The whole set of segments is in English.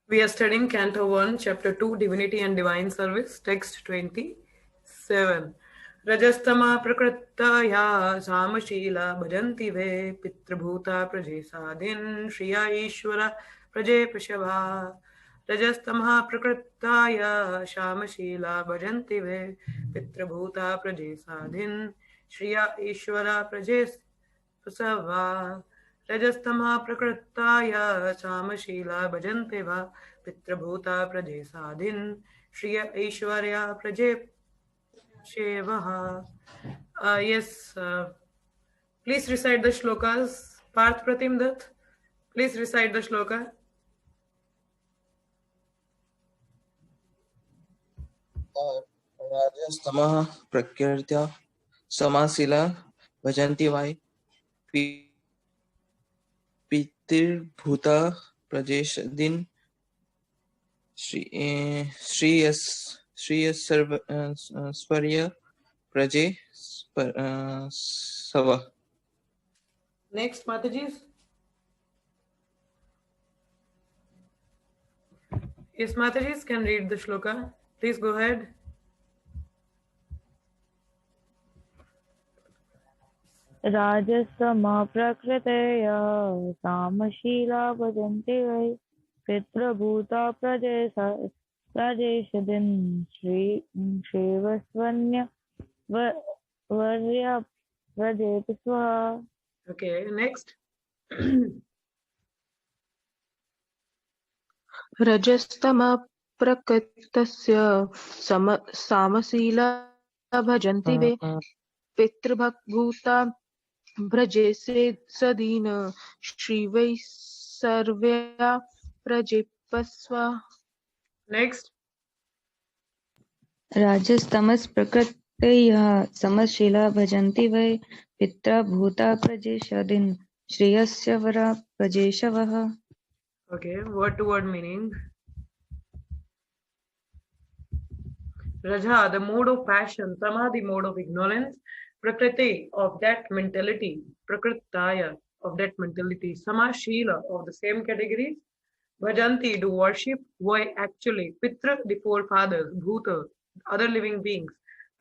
We are studying Canto 1, Chapter 2, Divinity and Divine Service, text 27. Rajastama prakritaya samashila bhajanti ve pitrabhuta prajesadin shriya ishvara praje prashabha. Rajastama prakritaya samashila bhajanti ve pitrabhuta prajesadin shriya ishvara praje prasabha. रजस्तमा प्रकृताय सामशीला भजन्ते वा पितृभूता प्रजे साधिन श्रिय Aishwarya प्रजे शेवः. Yes, please recite the shlokas. Parth Pratim Dutt, please recite the shloka. राजस्तमः प्रकृत्या समाशीला भजन्ति वै पितृभूता प्रजेशदिन श्रीयस्वर्य प्रजे सव. Next, Mataji's. Yes, Mataji's can read the shloka. Please go ahead. राजसमा प्रकृतेय सामशीला भजन्ति वै पितृभूता प्रजेशदिन श्रीवस्वन्य वर्य प्रजेति स्वाहा. Okay, next. रजस्तमः प्रकृतस्य सामशीला भजन्ति वे पितृभूता भ्रजेसे सदीन श्रीवै सर्व्या प्रजेपस्वा. Next. राजस्तमस् प्रकृतयः समशीला भजन्ति वै पितृभूता प्रजेशदिन श्रेयस्य वरा प्रजेशवः. Okay, word to word meaning. Raja, the mode of passion, Tama, the mode of ignorance, Prakriti, of that mentality, Prakritaya, of that mentality, Sama, Shila, of the same categories, Bhajanti, do worship, why actually, Pitra, the forefathers, Bhuta, other living beings,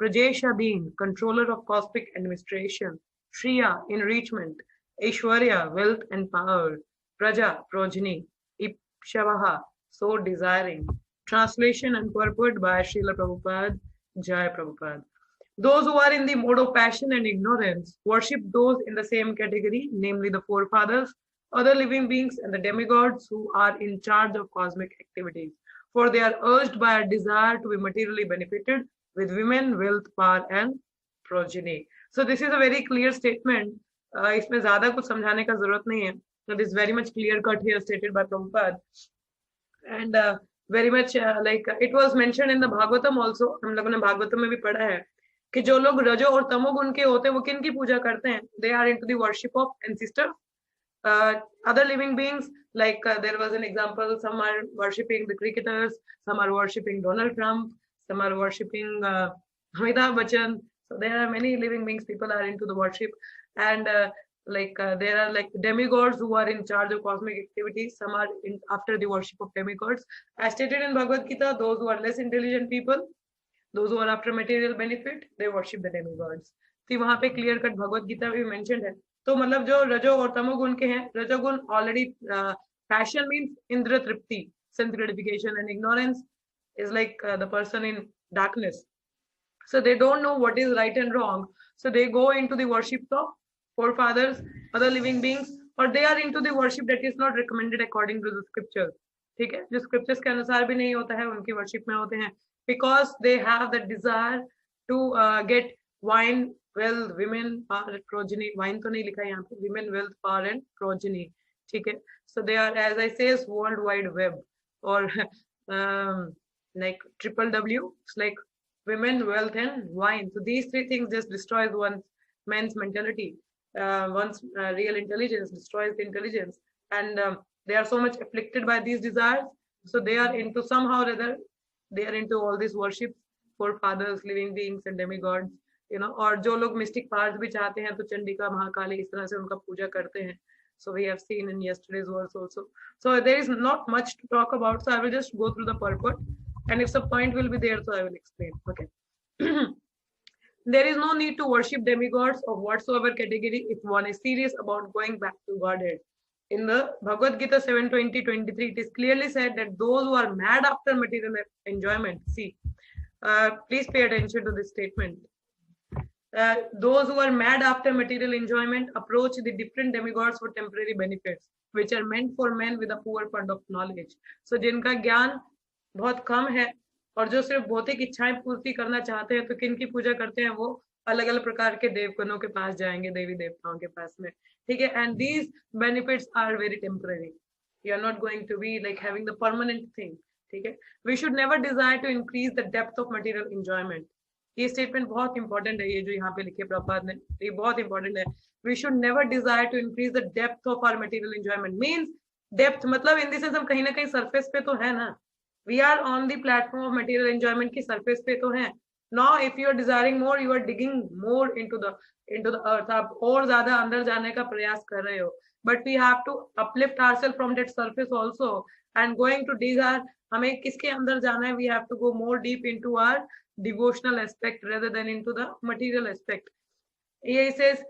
Prajesha being, controller of cosmic administration, Shriya, enrichment, Aishwarya, wealth and power, Praja, progeny, Ipshavaha, so desiring. Translation and purport by Srila Prabhupada, Jai Prabhupada. Those who are in the mode of passion and ignorance worship those in the same category, namely the forefathers, other living beings, and the demigods who are in charge of cosmic activities. For they are urged by a desire to be materially benefited with women, wealth, power, and progeny. So this is a very clear statement. इसमें ज़्यादा कुछ समझाने का जरूरत नहीं है. So this is very much clear cut here stated by Prabhupada. And very much like it was mentioned in the Bhagavatam also. हम लोगों ने भागवतम में भी पढ़ा है कि जो लोग रजो और तमोगुण के होते हैं वो किन की पूजा करते हैं. They are into the worship of ancestors, other living beings. Like there was an example, some are worshipping the cricketers, some are worshipping Donald Trump, some are worshipping Amitabh Bachchan. So there are many living beings, people are into the worship. And there are like demigods who are in charge of cosmic activities. Some are in after the worship of demigods. As stated in Bhagavad Gita, those who are less intelligent people, those who are after material benefit, they worship the demigods. तो वहां पे clear cut Bhagavad Gita में भी mentioned है. तो मतलब जो रजो और तमोगुण के हैं, रजोगुण already passion means indra tripti, sense gratification, and ignorance is like the person in darkness. So they don't know what is right and wrong. So they go into the worship of forefathers, other living beings, or they are into the worship that is not recommended according to the scriptures. ठीक है, जो scriptures के अनुसार भी नहीं होता है उनकी worship में होते हैं, because they have the desire to get wine, wealth, women, power, progeny. Wine तो नहीं लिखा है यहाँ पे, women, wealth, power and progeny. ठीक है, so they are, as I say, world wide web, or like triple W. It's like women, wealth, and wine. So these three things just destroys one's man's mentality. One's real intelligence destroys the intelligence, and they are so much afflicted by these desires. So they are into somehow or other, they are into all these worship for fathers, living beings, and demigods. You know, और जो लोग mistake part भी चाहते हैं तो चंडिका महाकाली इस तरह से उनका पूजा करते हैं. So we have seen in yesterday's verse also. So there is not much to talk about. So I will just go through the purport, and if some point will be there, so I will explain. Okay. There is no need to worship demigods of whatsoever category if one is serious about going back to Godhead. In the Bhagavad Gita 7:20-23, it is clearly said that those who are mad after material enjoyment, see, please pay attention to this statement. Those who are mad after material enjoyment approach the different demigods for temporary benefits, which are meant for men with a poor fund of knowledge. So जिनका ज्ञान बहुत कम है और जो सिर्फ भौतिक इच्छाएं पूर्ति करना चाहते हैं, तो किनकी पूजा करते हैं? वो अलग अलग प्रकार के देवगणों के पास जाएंगे, देवी देवताओं के पास में, ठीक है. And these benefits are very temporary. You are not going to be like having the permanent thing, ठीक है. We should never desire to increase the depth of material enjoyment. ये स्टेटमेंट बहुत इंपॉर्टेंट है, ये जो यहाँ पे लिखे प्रभुपाद ने, ये बहुत इंपॉर्टेंट है. We should never desire to increase the depth of our material enjoyment. Means depth मतलब इन द सेंस हम कहीं ना कहीं सरफेस पे तो है ना. We are on the platform of material enjoyment की सरफेस पे तो है. Now if you are desiring more, you are digging more into the earth. आप और ज्यादा अंदर जाने का प्रयास कर रहे हो. But we have to uplift ourselves from that surface also and going to dig our. हमें किसके अंदर जाना है? We have to go more deep into our devotional aspect rather than into the material aspect. He says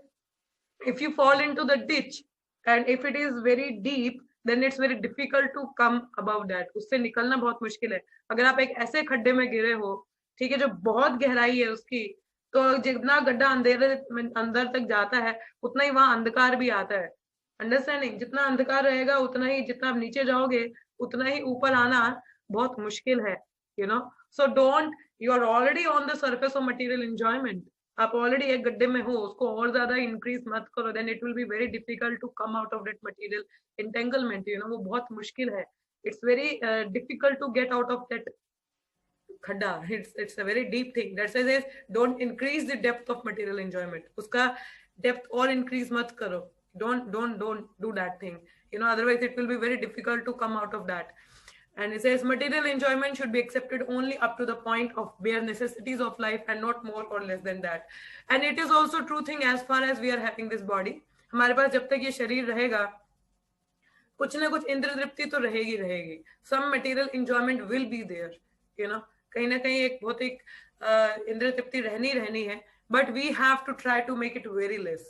if you fall into the ditch and if it is very deep, then it's very difficult to come above that. उससे निकलना बहुत मुश्किल है. अगर आप एक ऐसे खड्डे में गिरे हो, ठीक है, जो बहुत गहराई है उसकी, तो जितना गड्ढा अंधेरे अंदर तक जाता है उतना ही वहां अंधकार भी आता है. अंडरस्टैंडिंग? जितना अंधकार रहेगा उतना ही, जितना आप नीचे जाओगे उतना ही ऊपर आना बहुत मुश्किल है. You know, so don't, you are already on the surface of material enjoyment. आप ऑलरेडी एक गड्ढे में हो, उसको और ज्यादा इंक्रीज मत करो. Then it will be very difficult to come out of that material entanglement. You know, वो बहुत मुश्किल है. It's very difficult to get out of that खड्डा. It's a very deep thing. That says don't increase the depth of material enjoyment. उसका depth और increase मत करो. don't do that thing, you know, otherwise it will be very difficult to come out of that. And it says material enjoyment should be accepted only up to the point of bare necessities of life and not more or less than that. And it is also true thing as far as we are having this body. हमारे पास जब तक ये शरीर रहेगा कुछ ना कुछ इंद्र तृप्ति तो रहेगी. some material enjoyment will be there, you know, कहीं ना कहीं एक बहुत एक इंद्र तृप्ति रहनी है. but we have to try to make it very less.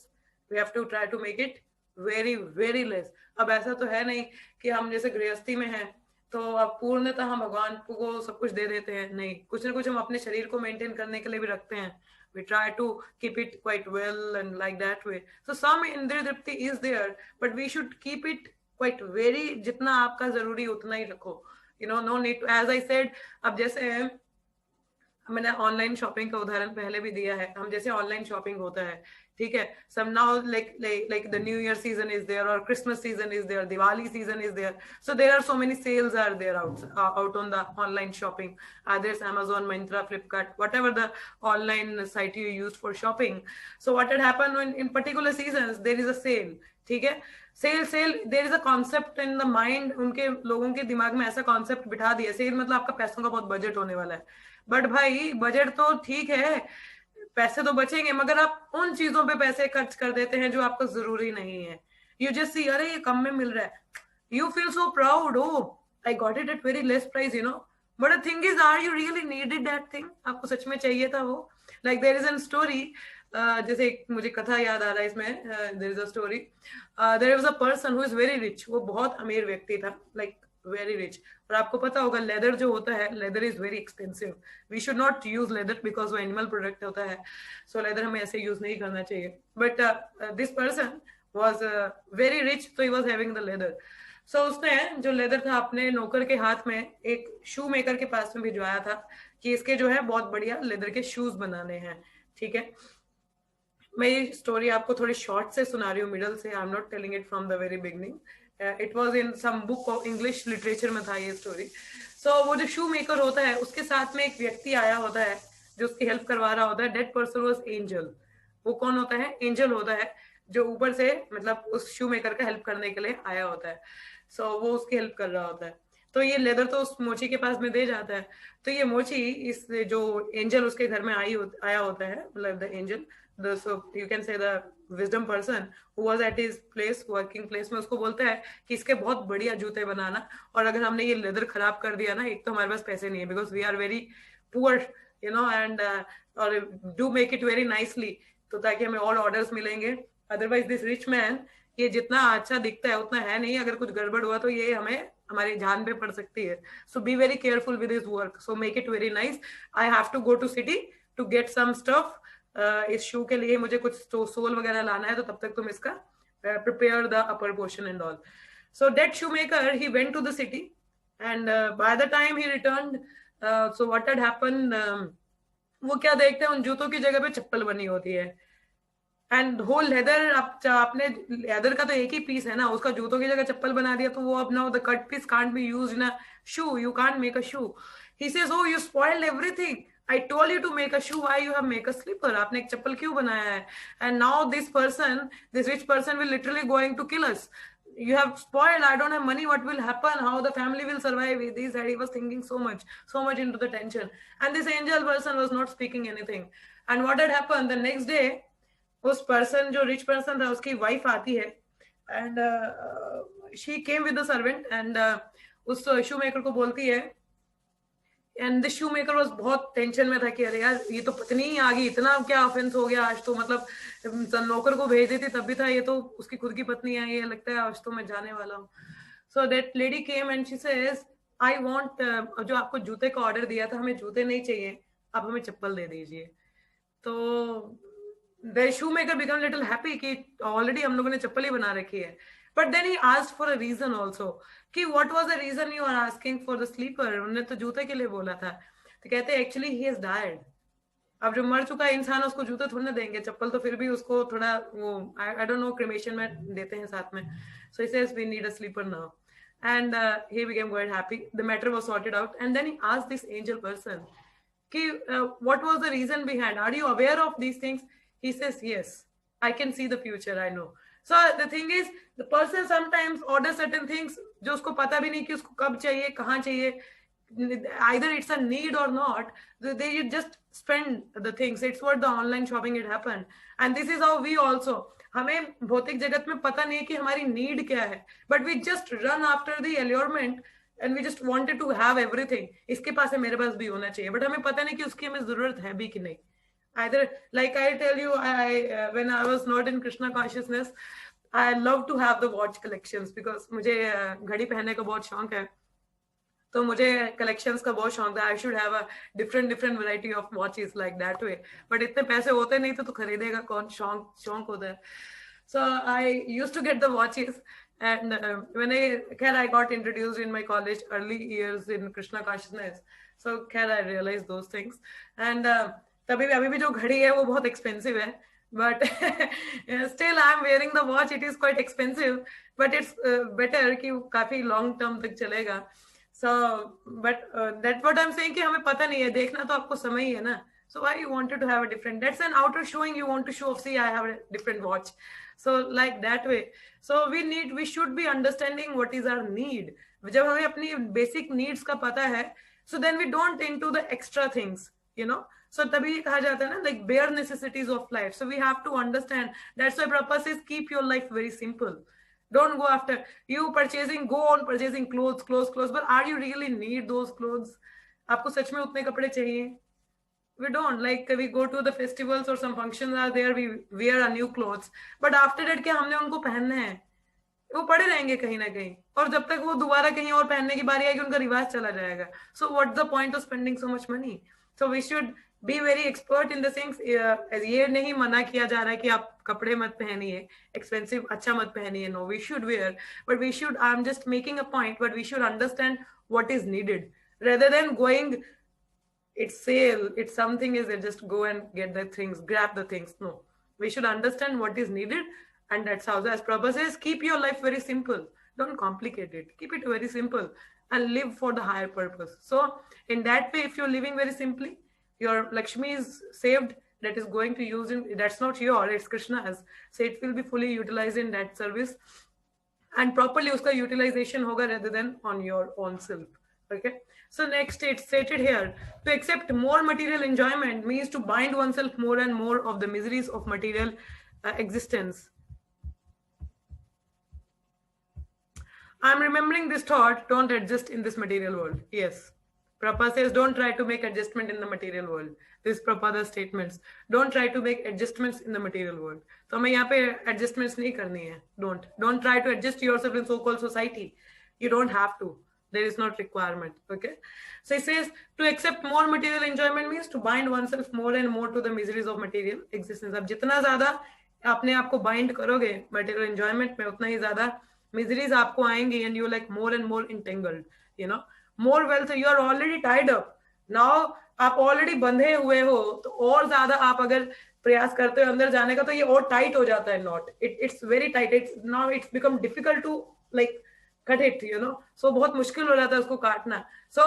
We have to try to make it very very less. अब ऐसा तो है नहीं कि हम जैसे गृहस्थी में हैं तो अब पूर्णतः हम भगवान को सब कुछ दे देते हैं. नहीं, कुछ ना कुछ हम अपने शरीर को मेंटेन करने के लिए भी रखते हैं. We try to keep it quite well and like that way. So some indriya tripti is there, but we should keep it quite very, जितना आपका जरूरी उतना ही रखो. You know, no need to, as I said, अब जैसे मैंने online shopping का उदाहरण पहले भी दिया है. हम जैसे ऑनलाइन शॉपिंग होता है, ठीक है, some now like the new year season is there or Christmas season is there, Diwali season is there, so there are so many sales are there out on the online shopping. There's Amazon, Myntra, Flipkart, whatever the online site you use for shopping. So what had happened when in particular seasons there is a sale, ठीक है, sale there is a concept in the mind. उनके लोगों के दिमाग में ऐसा concept बिठा दिया, सेल मतलब आपका पैसों का बहुत बजट होने वाला है. बट भाई बजट तो ठीक है, पैसे तो बचेंगे, मगर आप उन चीजों पे पैसे खर्च कर देते हैं जो आपको जरूरी नहीं है. यू जस्ट सी, अरे ये कम में मिल रहा है, you feel so proud, oh I got it at very less price, you know. But the thing is, are you really needed that thing? आपको सच में चाहिए था वो? Like there is an story, जैसे मुझे कथा याद आ रहा है इसमें. There is a story, there was a person who is very rich. वो बहुत अमीर व्यक्ति था, लाइक वेरी रिच. और आपको पता होगा लेदर जो होता है, leather is very expensive. We should not use leather because वो एनिमल प्रोडक्ट होता है. सो लेदर हमें ऐसे यूज नहीं करना चाहिए. But this person was very rich, तो he was having the leather. So उसने जो लेदर था अपने नौकर के हाथ में एक शू मेकर के पास में भिजवाया था कि इसके जो है बहुत बढ़िया लेदर के शूज बनाने हैं. ठीक है, मैं ये स्टोरी आपको थोड़ी शॉर्ट से सुना रही हूँ, मिडल से. I am not telling it from the very beginning. It was in some book of English literature में था ये स्टोरी. सो वो जो शू मेकर होता है उसके साथ में एक व्यक्ति आया होता है जो उसकी हेल्प करवा रहा होता है. That person was angel. वो कौन होता है? एंजल होता है जो ऊपर से मतलब उस शू मेकर का हेल्प करने के लिए आया होता है. सो वो उसकी हेल्प कर रहा होता है. तो ये लेदर तो उस मोची के पास में दे जाता है. तो ये मोची इस जो एंजल उसके घर में आया होता है, मतलब the angel, so you can say the wisdom person who was at his place, working place में, उसको बोलता है कि इसके बहुत बढ़िया जूते बनाना, और अगर हमने ये लेदर खराब कर दिया ना, एक तो हमारे पास पैसे नहीं है because we are very poor, you know, and or do make it very nicely, तो ताकि हमें और orders मिलेंगे. Otherwise this rich man, ये जितना अच्छा दिखता है उतना है नहीं, अगर कुछ गड़बड़ हुआ तो ये हमें हमारी जान पे पड़ सकती है. So be very careful with his work. So make it very nice. I have to go to city to get some stuff. इस शू के लिए मुझे कुछ सोल वगैरह लाना है, तो तब तक तुम इसका prepare the upper portion and all. So that shoemaker, he went to the city, and by the time he returned, so what had happened, वो क्या देखते हैं, उन जूतों की जगह पे चप्पल बनी होती है. एंड होल लेदर, आपने लेदर का तो एक ही पीस है ना, उसका जूतों की जगह चप्पल बना दिया, तो वो अब ना the cut piece can't be used in a shoe, you can't make a shoe. He says, oh you spoiled everything, I told you to make a shoe, why you have make a slipper? आपने एक चप्पल क्यों बनाया है? And now this person, this rich person will literally going to kill us. You have spoiled, I don't have money, what will happen? How the family will survive with this? And he was thinking so much into the tension. And this angel person was not speaking anything. And what had happened? The next day, उस person, जो rich person था, उसकी wife आती है. And she came with the servant, and उस shoemaker को बोलती है, and the shoe maker was बहुत टेंशन में था कि अरे यार ये तो पत्नी ही आ गई, इतना क्या ऑफेंस हो गया आज तो, मतलब नौकर को भेज देती तब भी था, ये तो उसकी खुद की पत्नी है, ये लगता है आज तो मैं जाने वाला हूँ. So that lady came and she says, I want, जो आपको जूते का ऑर्डर दिया था, हमें जूते नहीं चाहिए, आप हमें चप्पल दे दीजिए. तो the shoe maker become little happy कि ऑलरेडी हम लोगों ने चप्पल ही बना रखी है. But then he asked for a reason also. कि what was the reason you are asking for the sleeper? उन्होंने तो जूते के लिए बोला था. तो कहते हैं actually he has died. अब जो मर चुका इंसान उसको जूते थोड़ी ना देंगे, चप्पल तो फिर भी उसको थोड़ा वो I don't know, cremation में देते हैं साथ में. So he says we need a sleeper now. And he became quite happy. The matter was sorted out. And then he asked this angel person, कि what was the reason behind? Are you aware of these things? He says yes. I can see the future. I know. So the thing is, the person sometimes orders certain things जो उसको पता भी नहीं कि उसको कब चाहिए, कहाँ चाहिए. Either it's a need or not, they just spend the things. It's what the online shopping it happened. And this is how we also, हमें भौतिक जगत में पता नहीं है कि हमारी need क्या है, but we just run after the allurement and we just wanted to have everything. इसके पास है, मेरे पास भी होना चाहिए, but हमें पता नहीं कि उसकी हमें जरूरत है भी कि नहीं. Either, like I tell you, when I was not in Krishna consciousness, I love to have the watch collections because मुझे घड़ी पहनने का बहुत शौक है, तो मुझे collections का बहुत शौक था. I should have a different variety of watches like that way. But इतने पैसे होते नहीं तो खरीदेगा कौन, शौक होता है. So I used to get the watches, and when I got introduced in my college early years in Krishna consciousness, so I realized those things. And तभी अभी भी जो घड़ी है वो बहुत एक्सपेंसिव है, but still I am wearing the watch. It is quite expensive, but it's better कि काफी long term तक चलेगा. So but that's what I'm saying कि हमें पता नहीं है, देखना तो आपको समय ही है ना. So why you wanted to have a different, that's an outer showing, you want to show off, see I have a different watch. So like that way. So we should be understanding what is our need. जब हमें अपनी basic needs का पता है, so then we don't into the extra things, you know. So तभी कहा जाता है ना, like bare necessities of life. So we have to understand. That's why Prabhupada says keep your life very simple. Don't go after go on purchasing clothes, but are you really need those clothes? आपको सच में उतने कपड़े चाहिए? We don't. Like we go to the festivals or some functions are there, we wear a new clothes, but after that क्या हमने उनको पहनने हैं? वो पड़े रहेंगे कहीं ना कहीं, और जब तक वो दोबारा कहीं और पहनने की बारी आएगी उनका रिवाज चला जाएगा. So what's the point of spending so much money? So we should be very expert in the things. ये नहीं मना किया जा रहा है कि आप कपड़े मत पहनिए, expensive अच्छा मत पहनिए. No, we should wear, but we should, I'm just making a point, but we should understand what is needed rather than going, it's sale, it's something, is it just go and get the things, grab the things. No, we should understand what is needed, and that's how, as Prabhupada says, keep your life very simple. Don't complicate it. Keep it very simple and live for the higher purpose. So in that way, if you're living very simply, your Lakshmi is saved, that is going to use in, that's not your, it's Krishna's. So it will be fully utilized in that service, and properly uska utilization hoga rather than on your own self. Okay. So next it's stated here, to accept more material enjoyment means to bind oneself more and more of the miseries of material existence. I'm remembering this thought, don't adjust in this material world. Yes. Prabhupada says, don't try to make adjustment in the material world. This Prabhupada's statements. Don't try to make adjustments in the material world. So हमें यहाँ पे adjustments नहीं करनी है. Don't try to adjust yourself in so-called society. You don't have to. There is not requirement. Okay. So he says, to accept more material enjoyment means to bind oneself more and more to the miseries of material existence. अब जितना ज़्यादा अपने आप को bind करोगे material enjoyment में, उतना ही ज़्यादा miseries आपको आएंगी, and you like more and more entangled. You know, more wealth, you are already tied up. Now आप already बंधे हुए हो, तो और ज़्यादा आप अगर प्रयास करते हो अंदर जाने का, तो ये और tight हो जाता है knot. It's very tight. It's become difficult to like cut it, you know. So बहुत मुश्किल हो जाता है उसको काटना. So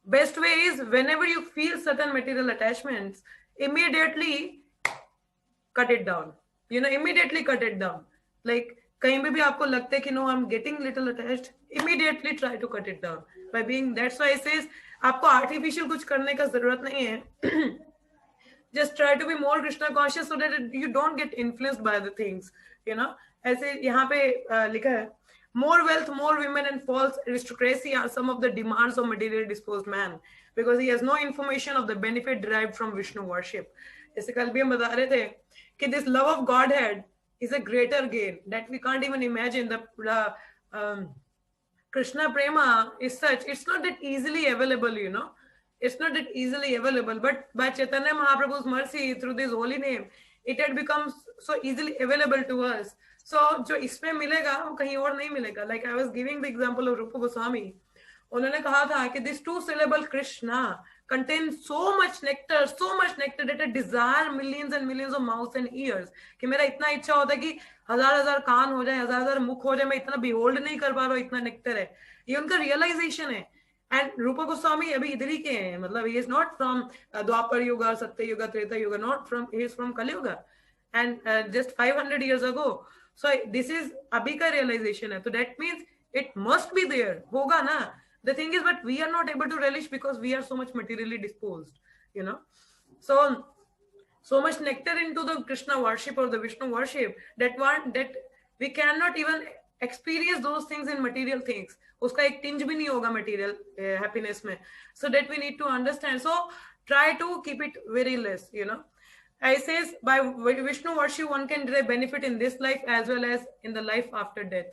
best way is whenever you feel certain material attachments, immediately cut it down. You know, immediately cut it down. Like कहीं भी आपको लगता है कि no, I'm getting little attached, immediately try to cut it down. By being, that's why it says आपको artificial कुछ करने का जरूरत नहीं है. Just try to be more Krishna conscious so that you don't get influenced by the things. You know, ऐसे यहाँ पे लिखा है, more wealth, more women and false aristocracy are some of the demands of materially disposed man, because he has no information of the benefit derived from Vishnu worship. जैसे कल भी हम बता रहे थे कि this love of Godhead is a greater gain that we can't even imagine. The Krishna prema is such, it's not that easily available, you know. It's not that easily available, but by Chaitanya Mahaprabhu's mercy through this holy name, it had become so easily available to us. So जो इसमें मिलेगा वो कहीं और नहीं मिलेगा. Like I was giving the example of Rupa Goswami. उन्होंने कहा था कि this 2-syllable Krishna contains so much nectar that I desire millions and millions of mouths and ears. कि मेरा इतना इच्छा होता है कि हजार कान हो जाए, हजार मुख हो जाए, मैं इतना behold नहीं कर पा रहा हूँ, इतना nectar है. ये उनका realization है. And Rupa Goswami अभी इधर ही के हैं, मतलब he is not from Dwapar Yuga, Satya Yuga, Treta Yuga, not from, he is from Kali Yuga, and just 500 years ago. So this is अभी का realization है. So that means it must be there, होगा ना. The thing is, but we are not able to relish because we are so much materially disposed, you know. So much nectar into the Krishna worship or the Vishnu worship that we cannot even experience those things in material things. उसका एक tinge भी नहीं होगा material happiness में. So that we need to understand. So try to keep it very less, you know. I says by Vishnu worship one can derive benefit in this life as well as in the life after death.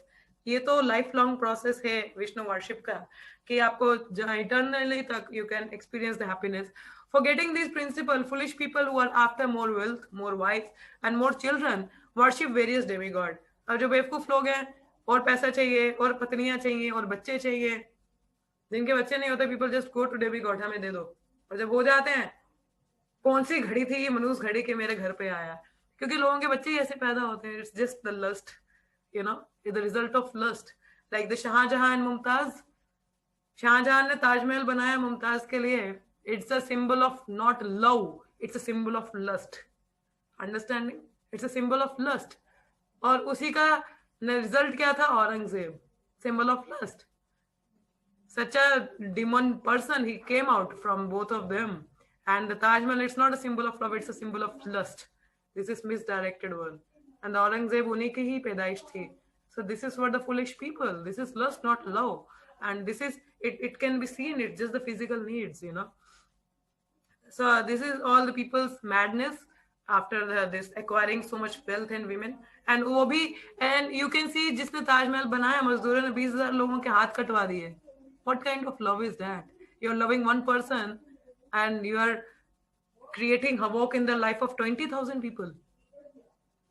ये तो lifelong process है Vishnu worship का, कि आपको eternally तक you can experience the happiness. Forgetting this principle, foolish people who are after more wealth, more wives and more children worship various demigod. अब जो बेवकूफ लोग हैं, और पैसा चाहिए, और पत्नियां चाहिए, और बच्चे चाहिए, जिनके बच्चे नहीं होते, people just go to demigod, हमें दे दो. और जब हो जाते हैं, कौन सी घड़ी थी ये मनुष्य घड़ी के मेरे घर पे आया, क्योंकि लोगों के बच्चे ऐसे पैदा होते हैं. It's just the lust, you know, the result of lust. Like the Shahjahan and Mumtaz. Shahjahan ने ताजमहल बनाया मुमताज के लिए. It's a symbol of not love. It's a symbol of lust. Understanding? It's a symbol of lust. और उसी का result क्या था? Aurangzeb. Symbol of lust. Such a demon person, he came out from both of them. And the Taj Mahal, it's not a symbol of love, it's a symbol of lust. This is misdirected one. And the Aurangzeb उन्हीं की ही पैदाइश थी. So this is for the foolish people. This is lust, not love. And this is, it can be seen, it's just the physical needs, you know. So this is all the people's madness after this acquiring so much wealth and women. And वो भी, and you can see जिसने ताजमहल बनाया, मजदूरों ने 20,000 लोगों के हाथ कटवा दिए. What kind of love is that? You're loving one person and you are creating havoc in the life of 20,000 people.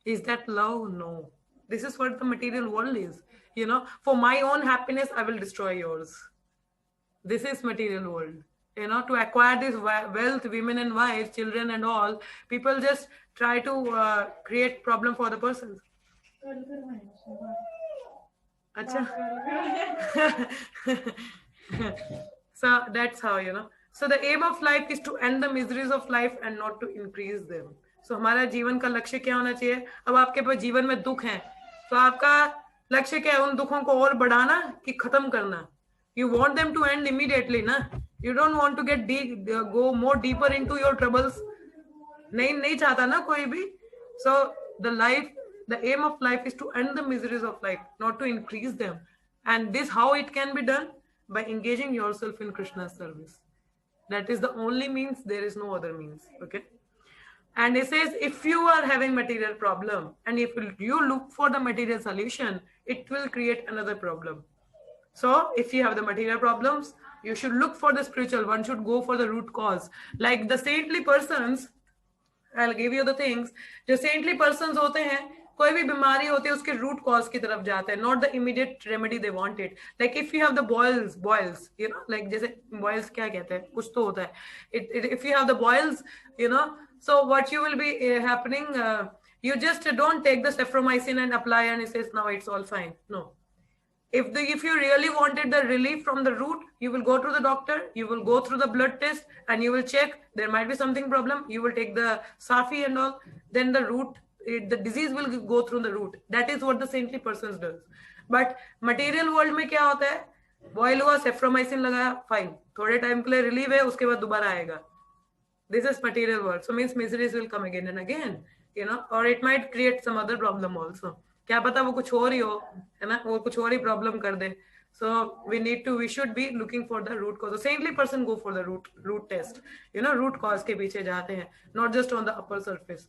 Is that love? No. This is what the material world is. You know, for my own happiness, I will destroy yours. This is material world. You know, to acquire this wealth, women and wives, children and all, people just try to create problem for the person. Acha. So that's how, you know. So the aim of life is to end the miseries of life and not to increase them. So हमारा जीवन का लक्ष्य क्या होना चाहिए? अब आपके पास जीवन में दुख हैं, तो आपका लक्ष्य क्या है? उन दुखों को और बढ़ाना कि खत्म करना? You want them to end immediately, ना? You don't want to get go more deeper into your troubles. नहीं चाहता ना कोई भी. So the aim of life is to end the miseries of life, not to increase them. And this, how it can be done? By engaging yourself in Krishna's service. That is the only means. There is no other means. Okay. And it says, if you are having material problem and if you look for the material solution, it will create another problem. So if you have the material problems, you should look for the spiritual. One should go for the root cause. Like the saintly persons, I'll give you the things. जो saintly persons होते हैं, कोई भी बीमारी होती है उसके root cause की तरफ जाते हैं, not the immediate remedy they want it. Like if you have the boils, you know, like जैसे boils क्या कहते हैं, कुछ तो होता है. If you have the boils, you know, so what you will be happening, you just don't take the cephramycin and apply and it says now it's all fine. No. If you really wanted the relief from the root, you will go to the doctor, you will go through the blood test and you will check there might be something problem. You will take the safi and all, then the root, the disease will go through the root. That is what the saintly persons does. But material world में क्या होता है? Boil हुआ, cephramycin लगाया, fine. थोड़े time के लिए relief है, उसके बाद दोबारा आएगा. This is material world. So means miseries will come again and again, you know, or it might create some other problem also. क्या पता वो कुछ और ही हो, है ना, वो कुछ और ही प्रॉब्लम कर दे. So we should be looking for the root cause. The saintly person go for the root test, you know, root cause के पीछे जाते हैं, not just on the upper surface.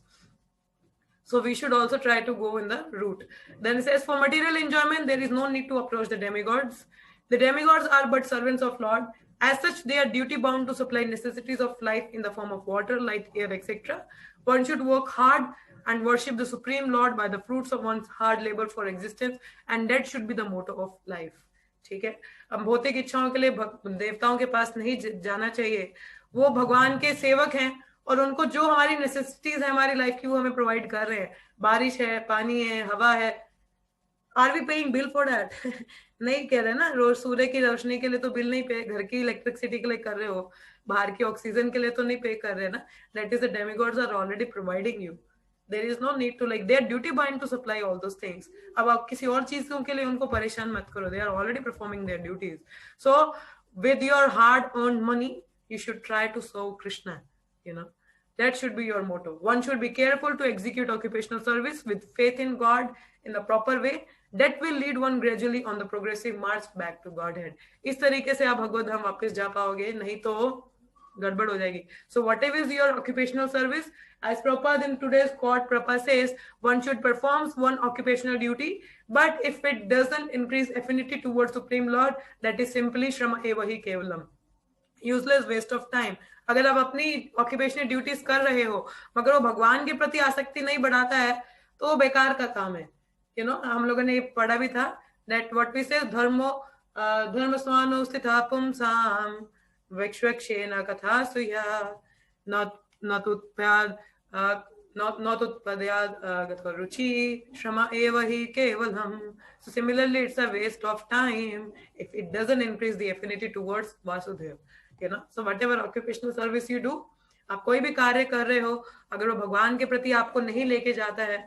So we should also try to go in the root. Then it says, for material enjoyment there is no need to approach the demigods. The demigods are but servants of Lord. As such, they are duty bound to supply necessities of life in the form of water, light, air, etc. One should work hard and worship the Supreme Lord by the fruits of one's hard labor for existence, and that should be the motto of life. ठीक है. अब भौतिक इच्छाओं के लिए देवताओं के पास नहीं जाना चाहिए. वो भगवान के सेवक हैं और उनको जो हमारी नेसेसिटीज है हमारी लाइफ की वो हमें प्रोवाइड कर रहे हैं. बारिश है, पानी है, हवा है. Are we paying bill for that? नहीं कह रहे ना. रोज सूर्य की रोशनी के लिए तो बिल नहीं पे, घर की इलेक्ट्रिसिटी के लिए कर रहे हो, बाहर की ऑक्सीजन के लिए तो नहीं पे कर रहे ना. That is the demigods are already providing you. There is no need to, like, they are duty bound to supply all those things. अब आप किसी और चीजों के लिए उनको परेशान मत करो. They are already performing their duties. So with your hard earned money, you should try to serve Krishna. You know, that should be your motto. One should be careful to execute occupational service with faith in God in the proper way. That will lead one gradually on the progressive march back to Godhead. इस तरीके से आप भगवत धाम वापस जा पाओगे, नहीं तो गड़बड़ हो जाएगी. So whatever is your occupational service, as Prabhupada in today's quote, Prabhupada says, one should perform one occupational duty, but if it doesn't increase affinity towards Supreme Lord, that is simply Shrama eva hi kevalam. Useless waste of time. अगर आप अपनी occupational duties कर रहे हो मगर वो भगवान के प्रति आसक्ति नहीं बढ़ाता है तो वो बेकार का काम है. You know, हम लोगों ने पढ़ा भी था that what we say, धर्म स्वानो स्थिता पुंसाम विक्ष्वेक्षेन कथा सुया not utpadyad ruchi shrama eva hi kevalam. So similarly, it's a waste of time if it doesn't increase the affinity towards Vasudev. You know, so whatever occupational service you do, आप कोई भी कार्य कर रहे हो, अगर वो भगवान के प्रति आपको नहीं लेके जाता है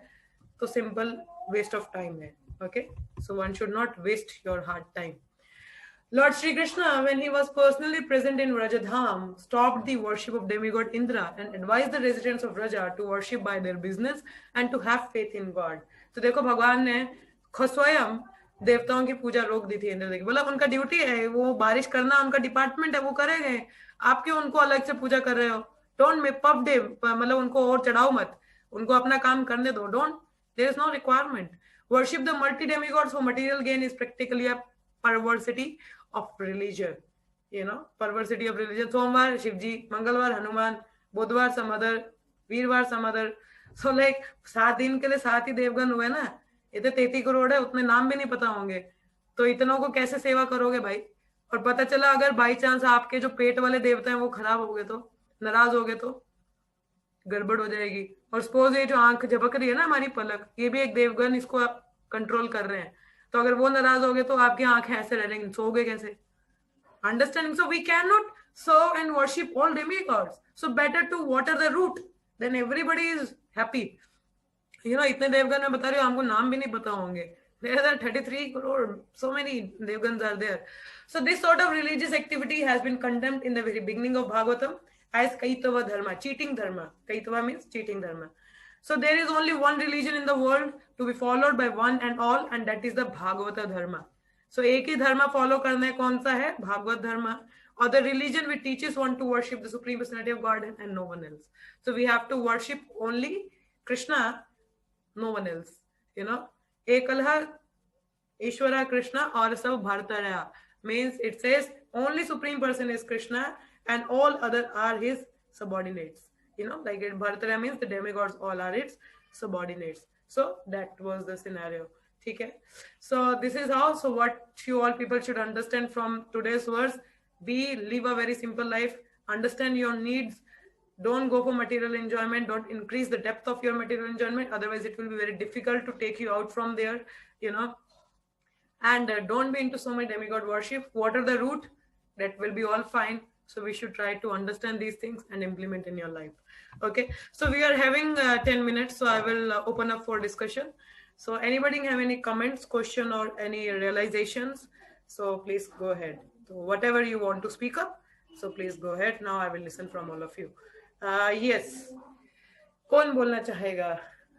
तो simple waste of time है. Okay, so one should not waste your hard time. Lord Shri Krishna, when he was personally present in Rajadham, stopped the worship of demigod Indra and advised the residents of Raja to worship by their business and to have faith in God. तो देखो भगवान ने स्वयं देवताओं की पूजा रोक दी थी इंद्र की. बोला उनका ड्यूटी है, वो बारिश करना उनका डिपार्टमेंट है, वो करेंगे. आप क्यों उनको अलग से पूजा कर रहे हो? Don't make puff day, मतलब उनको और चढ़ाओ मत, उनको अपना काम करने दो. Don't, there is no requirement. Worship the multi demigods for material gain is practically a perversity of religion. You know, perversity of religion. सोमवार शिवजी, मंगलवार हनुमान, बुधवार some other, वीरवार some other. So like 7 दिन के लिए 7 ही देवगण हुए ना. इतने 33 करोड़ है, उतने नाम भी नहीं पता होंगे, तो इतनों को कैसे सेवा करोगे भाई? और पता चला अगर बाई चांस आपके जो पेट वाले देवता हैं वो खराब हो गए तो, नाराज हो गए तो गड़बड़ हो जाएगी. और सपोज ये जो आंख झपक रही है ना हमारी पलक, ये भी एक देवगण इसको आप कंट्रोल कर रहे हैं. तो अगर वो नाराज हो गए तो आपकी आंखें ऐसे रहेंगी, सोओगे कैसे? Understanding. So we can not serve and worship all demigods. So better to water the root, then everybody is happy. You know, इतने देवगण मैं बता रही हूँ, हमको नाम भी नहीं पता होंगे. There are 33 crore, so many devgans are there. So this sort of religious activity has been condemned in the very beginning of Bhagavatam as Kaitava dharma, cheating dharma. Kaitava means cheating dharma. So there is only one religion in the world to be followed by one and all, and that is the Bhagavata Dharma. So एक ही धर्म follow करना है, कौन सा है? भागवत धर्म. Or the religion which teaches one to worship the supreme personality of God and no one else. So we have to worship only Krishna, no one else. You know, Ekalha Ishvara Krishna or sab Bhartaraya means it says only supreme person is Krishna and all other are his subordinates. You know, like Bhartaraya means the demigods all are its subordinates. So that was the scenario. Okay. So this is how. So what you all people should understand from today's verse: live a very simple life. Understand your needs. Don't go for material enjoyment. Don't increase the depth of your material enjoyment. Otherwise, it will be very difficult to take you out from there. You know. And don't be into so much demigod worship. Water the root. That will be all fine. So we should try to understand these things and implement in your life. Okay. So we are having 10 minutes. So I will open up for discussion. So anybody have any comments, question, or any realizations? So please go ahead. So whatever you want to speak up, so please go ahead. Now I will listen from all of you. Yes. कौन बोलना चाहेगा?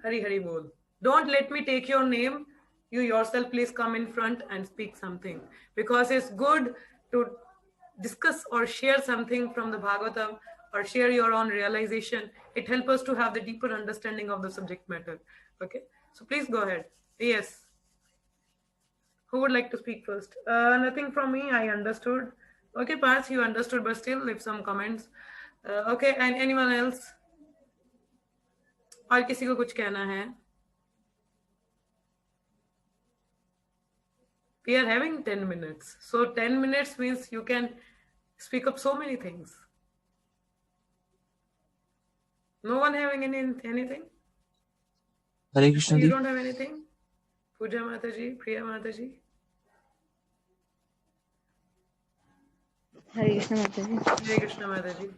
हरी हरी बोल. Don't let me take your name. You yourself please come in front and speak something, because it's good to discuss or share something from the Bhagavatam or share your own realization. It helps us to have the deeper understanding of the subject matter. Okay. So please go ahead. Yes. Who would like to speak first? Nothing from me. I understood. Okay, Parth, you understood, but still leave some comments. Okay, and anyone else? और किसी को कुछ कहना है? We are having 10 minutes. So 10 minutes means you can speak up so many things. No one having anything? Hare Krishna You Ji. don't have anything? Pooja Mataji, Priya Mataji. हरे कृष्ण माता जी. Hare Krishna Mataji.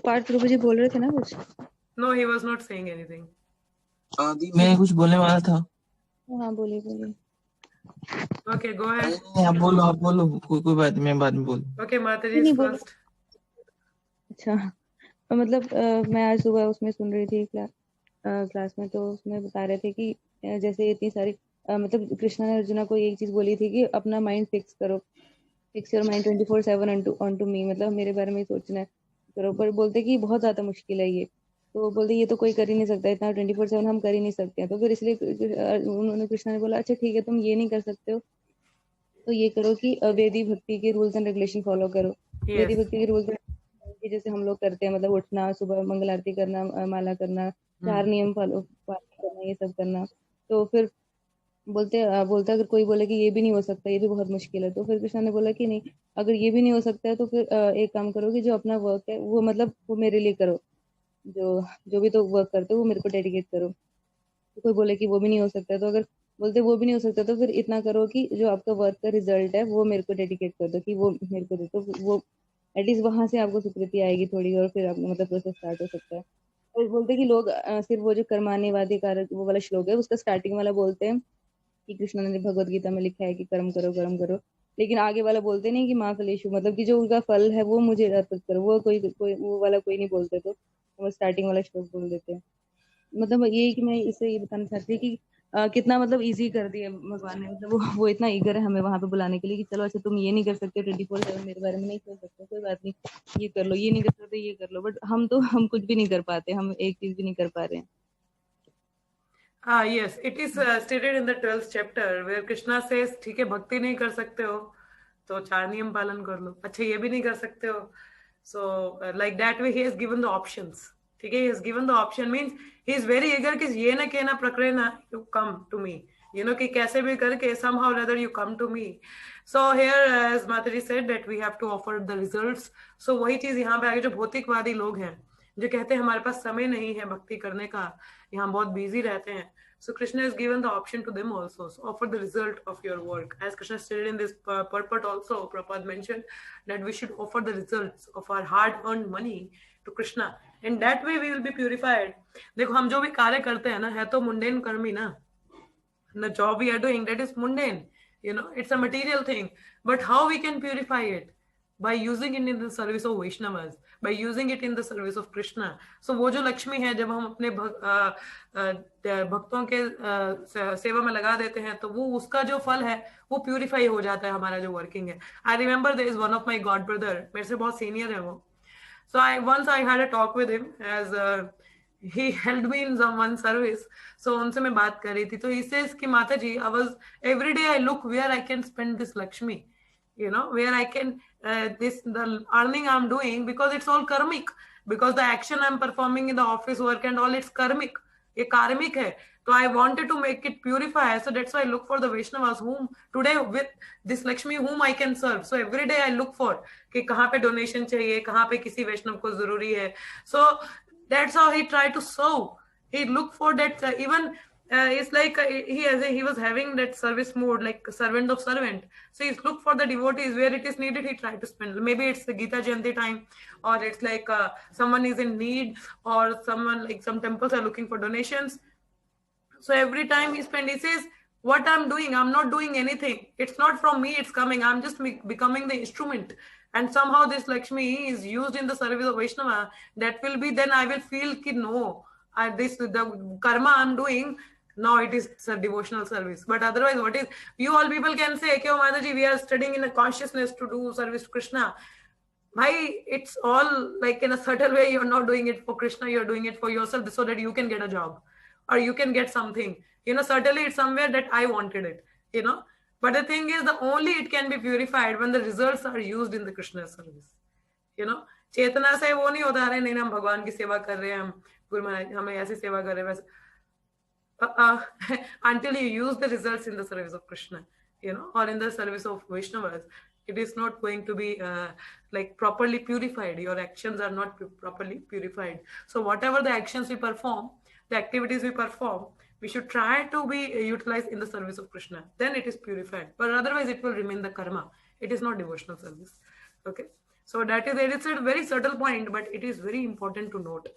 Partha प्रभु जी बोल रहे थे ना कुछ? No, he was not saying anything. दी मैं कुछ बोलने वाला था. हाँ बोलिए बोलिए. Okay, go ahead. आप बोलो कोई बात नहीं, मैं बाद में बोल. Okay, Mataji is first. अच्छा, मतलब मैं आज सुबह उसमें सुन रही थी क्लास में, तो उसमें बता रहे थे कि जैसे इतनी सारी मतलब कृष्णा ने अर्जुना को एक चीज बोली थी कि अपना माइंड फिक्स करो, fix your mind 24/7 on to me, मतलब मेरे बारे में सोचना है करो. पर बोलते कि बहुत ज्यादा मुश्किल है ये, तो बोलते ये तो कोई कर ही नहीं सकता, इतना 24/7 हम कर ही नहीं सकते हैं. तो फिर इसलिए उन्होंने कृष्णा ने बोला अच्छा ठीक है तुम ये नहीं कर सकते हो तो ये करो कि वेदी भक्ति के रूल्स एंड रेगुलेशन फॉलो करो. वेदी भक्ति के रूल्स जैसे हम लोग करते हैं, मतलब उठना, सुबह मंगल आरती करना, माला करना, 4 नियम फॉलो करना, ये सब करना. तो फिर बोलते अगर कोई बोले कि ये भी नहीं हो सकता, ये भी बहुत मुश्किल है, तो फिर कृष्णा ने बोला कि नहीं, अगर ये भी नहीं हो सकता है तो फिर एक काम करो कि जो अपना वर्क है वो मतलब वो मेरे लिए करो, जो भी तो वर्क करते हो वो मेरे को डेडिकेट करो. तो कोई बोले कि वो भी नहीं हो सकता, तो अगर बोलते वो भी नहीं हो सकता तो फिर इतना करो कि जो आपका वर्क का रिजल्ट है वो मेरे को डेडिकेट कर दो, कि वो मेरे को दे, तो वो एटलीस्ट वहां से आपको स्वीकृति आएगी थोड़ी, और फिर आपको मतलब प्रोसेस स्टार्ट हो सकता है. और बोलते कि लोग सिर्फ वो जो कर्माण्यवादी कारक वो वाला श्लोक है उसका स्टार्टिंग वाला बोलते हैं कि कृष्ण ने भगवत गीता में लिखा है कि कर्म करो, लेकिन आगे वाला बोलते नहीं कि माँ फलेशु, मतलब कि जो उनका फल है वो मुझे अर्पित करो, वो कोई वो वाला कोई नहीं बोलते, तो वो स्टार्टिंग वाला श्लोक बोल देते हैं. मतलब ये कि मैं इससे ये बताना चाहती हूँ कि कितना मतलब इजी कर दिया भगवान ने, मतलब वो इतना ईगर है हमें वहां पे बुलाने के लिए कि चलो अच्छा तुम ये नहीं कर सकते 24/7 मेरे बारे में नहीं सोच सकते, कोई बात नहीं, ये कर लो, ये नहीं कर सकते ये कर लो. बट हम कुछ भी नहीं कर पाते, हम एक चीज भी नहीं कर पा रहे हैं. Yes, it is stated in the 12th chapter where Krishna says, ठीक है भक्ति नहीं कर सकते हो तो 4 नियम पालन कर लो, अच्छा ये भी नहीं कर सकते हो. So like that way he has given the options. ठीक है, he has given the option means he is very eager कि ये ना कहना प्रकरण you come to me, you know कि कैसे भी करके somehow or other you come to me. So here as Mataji said that we have to offer the results. So वही चीज यहाँ पे आगे जो भौतिकवादी लोग हैं जो कहते हैं हमारे पास समय नहीं है भक्ति करने का, यहाँ बहुत बिजी रहते हैं. So Krishna has given the option to them also. So offer the result of your work. As Krishna stated in this purport also, Prabhupada mentioned that we should offer the results of our hard-earned money to Krishna. In that way we will be purified. देखो हम जो भी कार्य करते हैं ना है तो mundane कर्म ही ना. The job we are doing that is mundane. You know, it's a material thing. But how we can purify it? by using it in the service of Vaishnavas, by using it in the service of Krishna. So वो जो लक्ष्मी है जब हम अपने भक्तों के सेवा में लगा देते हैं तो वो उसका जो फल है वो प्यूरिफाई हो जाता है हमारा जो वर्किंग है. I remember there is one of my god brother, मेरे से बहुत सीनियर है वो. So I had a talk with him as he helped me in some one service. So उनसे मैं बात कर रही थी तो he says कि माता जी, I was every day I look where I can spend this Lakshmi, you know, where I can the earning I'm doing, because it's all karmic, because the action I'm performing in the office work and all, it's karmic, ये karmic है. So I wanted to make it purify, so that's why I look for the Vaishnavas whom today with this Lakshmi whom I can serve. So every day I look for कि कहाँ पे donation चाहिए, कहाँ पे किसी वैष्णव को जरूरी है. So that's how he tried to serve. He looked for that even it's like he was having that service mode, like servant of servant. So he's looked for the devotees where it is needed. He tried to spend. Maybe it's the Gita Jayanti time, or it's like someone is in need, or someone like some temples are looking for donations. So every time he spends, he says, what I'm doing, I'm not doing anything. It's not from me, it's coming. I'm just becoming the instrument. And somehow this Lakshmi is used in the service of Vaishnava. That will be, then I will feel ki no, the karma I'm doing, now it is a devotional service. But otherwise, what is, you all people can say, okay, Mataji, we are studying in a consciousness to do service to Krishna. Why, it's all like in a subtle way, you're not doing it for Krishna, you're doing it for yourself so that you can get a job or you can get something. You know, certainly it's somewhere that I wanted it, you know. But the thing is, the only it can be purified when the results are used in the Krishna service. You know, चेतना से वो नहीं होता है, नहीं हम भगवान की सेवा कर रहे हैं, हम गुरु महाराज हमें ऐसी सेवा कर रहे हैं वैसे. Until you use the results in the service of Krishna, you know, or in the service of Vaishnavas, it is not going to be like properly purified. Your actions are not properly purified. So whatever the actions we perform, the activities we perform, we should try to be utilized in the service of Krishna. Then it is purified. But otherwise, it will remain the karma. It is not devotional service. Okay. So that is, it's a very subtle point, but it is very important to note.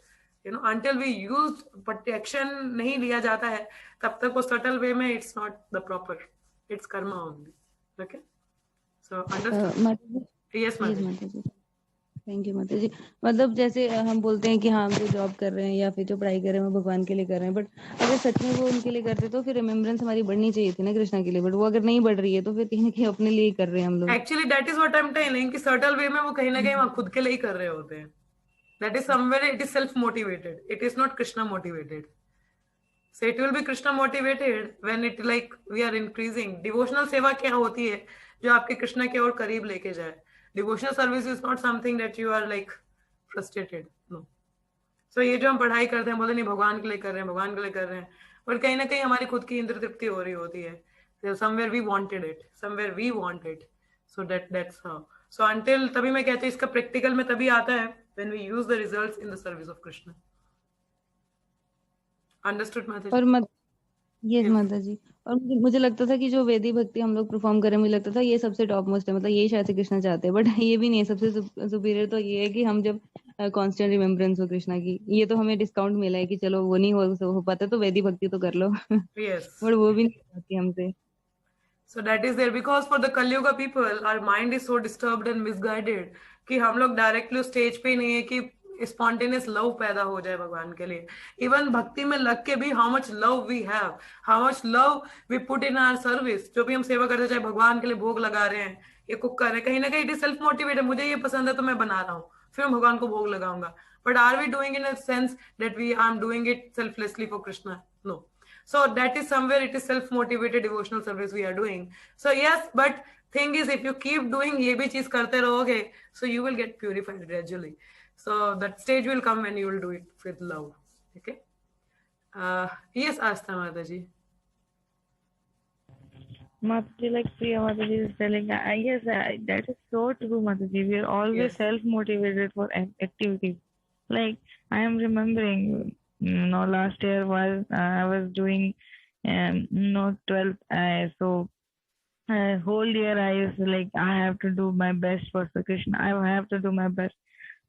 You know, until we use action नहीं लिया जाता है, तब तक वो subtle way में it's not the proper. It's karma only. Okay. So understood? Yes, Mataji. Thank you माता जी. मतलब जैसे हम बोलते हैं कि हाँ हम जो जॉब कर रहे हैं या फिर जो पढ़ाई कर रहे हैं वो भगवान के लिए कर रहे हैं, बट अगर सच में वो उनके लिए करते तो फिर रिमेम्बरेंस हमारी बढ़नी चाहिए थी ना कृष्णा के लिए. बट वो अगर नहीं बढ़ रही है तो फिर कहीं ना कहीं अपने लिए ही कर रहे हैं हम लोग. Actually that is what I am telling कि सर्टल वे में वो कहीं ना कहीं वहाँ खुद के लिए ही कर रहे होते हैं. That is somewhere it is self motivated. It is not Krishna motivated. So it will be Krishna motivated when it like we are increasing. Devotional सेवा क्या होती है जो आपके कृष्णा के और करीब लेके जाए. Devotional service is not something that you are like frustrated. No. So ये जो हम पढ़ाई करते हैं बोलते नहीं भगवान के लिए कर रहे हैं, भगवान के लिए कर रहे हैं, पर कहीं ना कहीं हमारी खुद की इंद्र तृप्ति हो रही होती है. So somewhere we wanted it, somewhere we want it. So that's how. So until तभी मैं कहती हूँ इसका practical में तभी आता है when we use the results in the service of Krishna. Understood, Mataji? और यस माता जी. और मुझे लगता था कि जो वेदी भक्ति हम लोग परफॉर्म करें, मुझे लगता था ये सबसे टॉप मोस्ट है, मतलब यही शायद से कृष्णा चाहते हैं, बट ये भी नहीं है. सबसे सुपीरियर तो ये है कि हम जब कांस्टेंट रिमेम्बरेंस हो कृष्णा की. ये तो हमें डिस्काउंट मिला है कि चलो वो नहीं हो पाता तो वेदी भक्ति तो कर लो. Yes. बट वो भी नहीं होती हमसे. So that is there because for the Kali Yuga people, our mind is so disturbed and misguided कि हम लोग डायरेक्टली स्टेज पे नहीं है कि स्पॉन्टेनियस लव पैदा हो जाए भगवान के लिए. इवन भक्ति में लग के भी how much love we have, how much love we put in our service. जो भी हम सेवा करते चाहे भगवान के लिए भोग लगा रहे हैं, ये कुक कर रहे हैं, कहीं ना कहीं इट इज सेल्फ मोटिवेटेड. मुझे ये पसंद है तो मैं बना रहा हूँ, फिर मैं भगवान को भोग लगाऊंगा. But are we doing in a sense that we I am doing it selflessly for Krishna? No. So that is somewhere it is self-motivated devotional service we are doing. So yes, but thing is if you keep doing ये भी चीज करते रहोगे, so you will get purified gradually. So that stage will come when you will do it with love. Okay. Yes, Astha Mataji. Mataji, like Priya Mataji is telling, yes, that is so true, Mataji. We are always Yes. self-motivated for activities. Like I am remembering, last year was I was doing, 12th. So whole year I used to like I have to do my best for Sri Krishna. I have to do my best.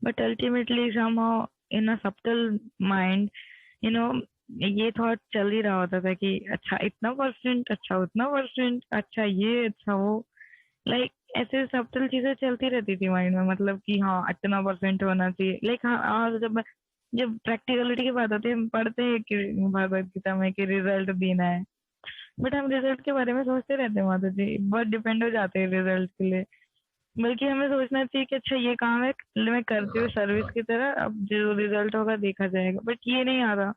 But ultimately somehow in a subtle mind, ये thought चल ही रहा होता था कि अच्छा इतना percent, अच्छा उतना परसेंट, अच्छा ये, अच्छा वो. लाइक ऐसे सब्टल चीजें चलती रहती थी माइंड में, मतलब कि हाँ इतना परसेंट होना चाहिए। लाइक हाँ जब जब प्रैक्टिकलिटी की बात आती है, हम पढ़ते हैं कि भगवत गीता में कि रिजल्ट देना है, बट हम रिजल्ट के बारे में सोचते रहते हैं माता जी, बहुत डिपेंड हो जाते हैं रिजल्ट के लिए। बल्कि हमें सोचना चाहिए कि अच्छा ये काम है, मैं करती हूँ सर्विस की तरह, अब जो रिजल्ट होगा देखा जाएगा। बट ये नहीं आ रहा।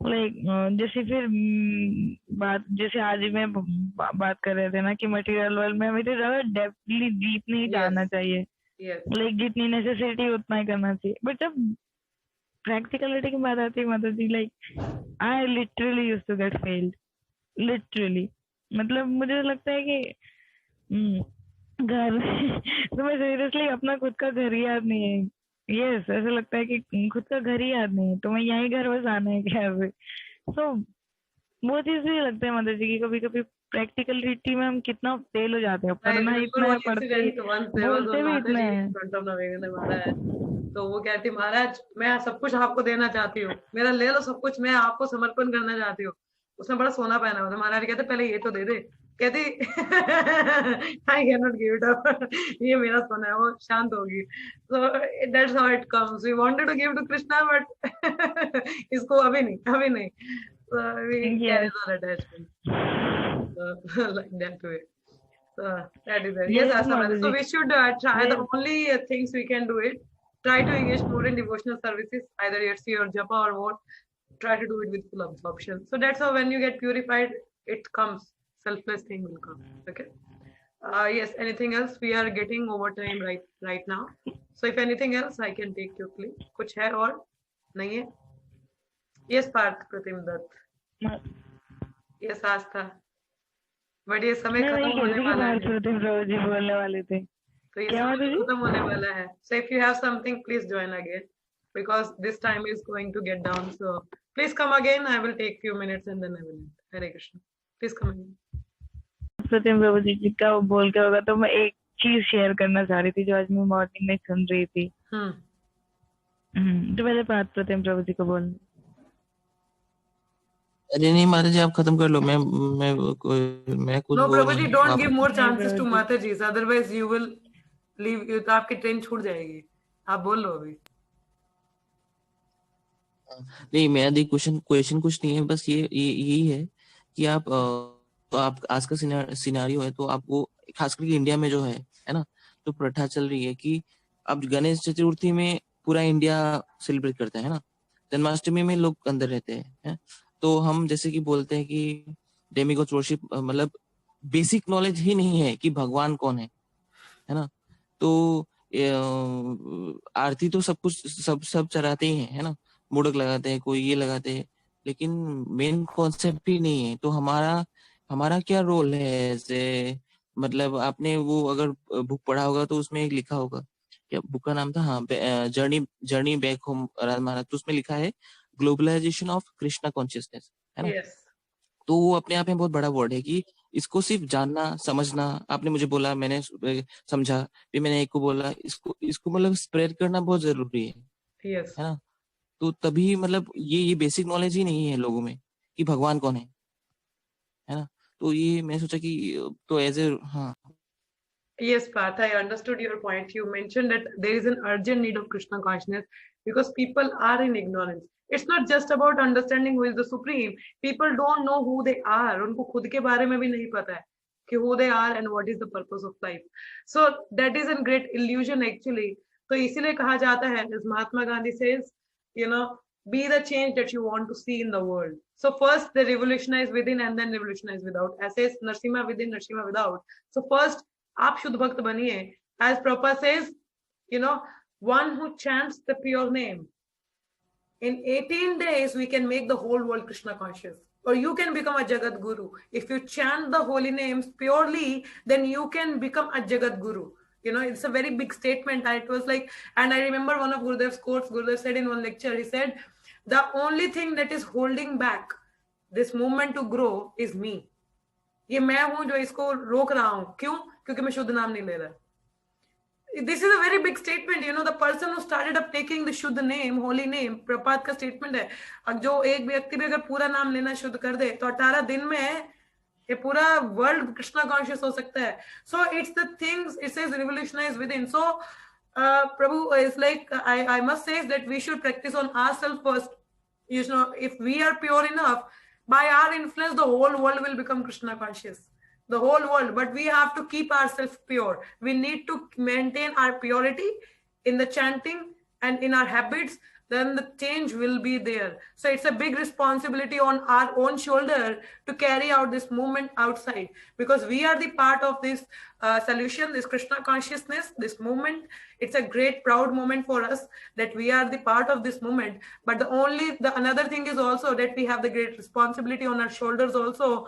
लाइक जैसे फिर बात जैसे आज ही में बात कर रहे थे ना कि मटेरियल वर्ल्ड में हमें तो ज्यादा डेप्थली डीप नहीं जानना Yes, चाहिए, yes, लाइक जितनी नेसेसिटी उतना ही करना चाहिए। बट जब प्रैक्टिकलिटी की बात आती है माता जी, like I literally used to get failed, literally. मतलब मुझे लगता है कि घर तो मैं सीरियसली अपना खुद का घर ही याद नहीं है। यस, ऐसा लगता है कि खुद का घर ही याद नहीं है, तो मैं यहीं घर बसाना है क्या अभी। सो वो चीज भी लगता है माता जी की कभी कभी प्रैक्टिकलिटी में हम कितना फेल हो जाते हैं, I पढ़ना remember इतना है, one पढ़ते incident once. There was बोलते one भी माता इतना जी है। in front of Navegananda Maharaj. तो वो कहती महाराज मैं सब कुछ आपको देना चाहती हूँ, मेरा ले लो सब कुछ, मैं आपको समर्पण करना चाहती हूँ। उसने बड़ा सोना पहना हुआ था। महाराज कहते पहले ये तो दे दे। कहती I can not give it up, ये मेरा सोना है। वो शांत होगी। So that's how it comes, we wanted to give to Krishna but इसको अभी नहीं, अभी नहीं। So we carry yes our attachment like that way. So that is it. Yes, yes Asana. माता So जी। we should try the Yes. only things we can do it. Try to engage more in devotional services, either it's your japa or what. Try to do it with full absorption. So that's how when you get purified, it comes. Selfless thing will come. Okay. Yes. Anything else? We are getting overtime right now. So if anything else, I can take your plea. कुछ है और नहीं है? Yes, Parth Pratim Dutt. Yes, Aastha. But ये समय मैं खत्म वही कह रही होने थी कि वाला बाहर है, प्रतिम प्रभु जी बोलने वाले थे। तो ये क्या समय माता तो जी? खत्म होने वाला है। So if you have something, please join again because this time is going to get down. So please come again. I will take few minutes and then I will end. Hare Krishna. Please come again. प्रतिम प्रभु जी का वो बोल के होगा, तो मैं एक चीज share करना चाह रही थी जो आज मैं मॉर्निंग में सुन रही थी। तो पहले बात प्रतिम प्रभु जी को बोल। अरे नहीं माता जी, आप खत्म कर लो। मैं कुछ No, वो Prabhuji, नहीं don't वापस। give more नहीं chances to Prabhu ji. Mataji's. Otherwise, you will leave. तो आपकी ट्रेन छूट जाएगी। आप बोल लो अभी। नहीं मेरा देख क्वेश्चन कुछ नहीं है, बस ये यही है कि आप तो आप आज का सिनारियो है, तो आपको खासकर इंडिया में जो है ना, तो प्रथा चल रही है कि अब गणेश चतुर्थी में पूरा इंडिया सेलिब्रेट करता है ना, जन्माष्टमी में लोग अंदर रहते हैं। तो हम जैसे कि बोलते हैं कि डेमिगॉड वर्शिप, मतलब बेसिक नॉलेज ही नहीं है कि भगवान कौन है ना। तो आरती तो सब कुछ सब चढ़ाते ही है ना, मोदक लगाते हैं, कोई ये लगाते हैं, लेकिन मेन कॉन्सेप्ट ही नहीं है। तो हमारा क्या रोल है ऐसे, मतलब आपने वो अगर बुक पढ़ा होगा तो उसमें एक लिखा होगा, क्या बुक का नाम था, हाँ, जर्नी बैक होम महाराज। तो उसमें लिखा है ग्लोबलाइजेशन ऑफ कृष्णा कॉन्शियसनेस, है ना। Yes. तो वो अपने आप में बहुत बड़ा वर्ड है कि इसको सिर्फ जानना समझना, आपने मुझे बोला, मैंने समझा, फिर मैंने एक को बोला, इसको मतलब स्प्रेड करना बहुत जरूरी Yes. है ना। तो तभी मतलब ये बेसिक नॉलेज ही नहीं है लोगों में कि भगवान कौन है ना। तो ये मैं सोचा कि तो एज ए, हाँ। Yes, Parth, I understood your point. You mentioned that there is an urgent need of Krishna consciousness because people are in ignorance. It's not just about understanding who is the supreme. People don't know who they are. उनको खुद के बारे में भी नहीं पता है कि who they are and what is the purpose of life. So that is a great illusion actually. तो इसीलिए कहा जाता है, as Mahatma Gandhi says, you know, be the change that you want to see in the world. So first they revolutionize within and then revolutionize without. ऐसे Narasimha within, Narasimha without. So first आप शुद्ध भक्त बनिए, as Prabhupada says, you know, one who chants the pure name. In 18 days, we can make the whole world Krishna conscious. Or you can become a Jagat Guru. If you chant the holy names purely, then you can become a Jagat Guru. You know, it's a very big statement. And it was like, and I remember one of Gurudev's quotes, Gurudev said in one lecture, he said, the only thing that is holding back this movement to grow is me. ये मैं हूं जो इसको रोक रहा हूं। क्यों? क्योंकि मैं शुद्ध नाम नहीं ले रहा। This is a very big statement. You know, the person who started up taking the शुद्ध name, holy name, प्रपात का statement है। अब जो एक व्यक्ति भी अगर पूरा नाम लेना शुद्ध कर दे तो 18 दिन में ये पूरा वर्ल्ड कृष्णा कॉन्शियस हो सकता है. So it's the things, it says revolutionize within. So Prabhu is like, I must say that we should practice on ourselves first. You know, if we are pure enough, by our influence the whole world will become Krishna conscious, the whole world. But we have to keep ourselves pure. We need to maintain our purity in the chanting and in our habits, then the change will be there. So it's a big responsibility on our own shoulder to carry out this movement outside, because we are the part of this solution, this Krishna consciousness, this movement. It's a great proud moment for us that we are the part of this movement. But the another thing is also that we have the great responsibility on our shoulders also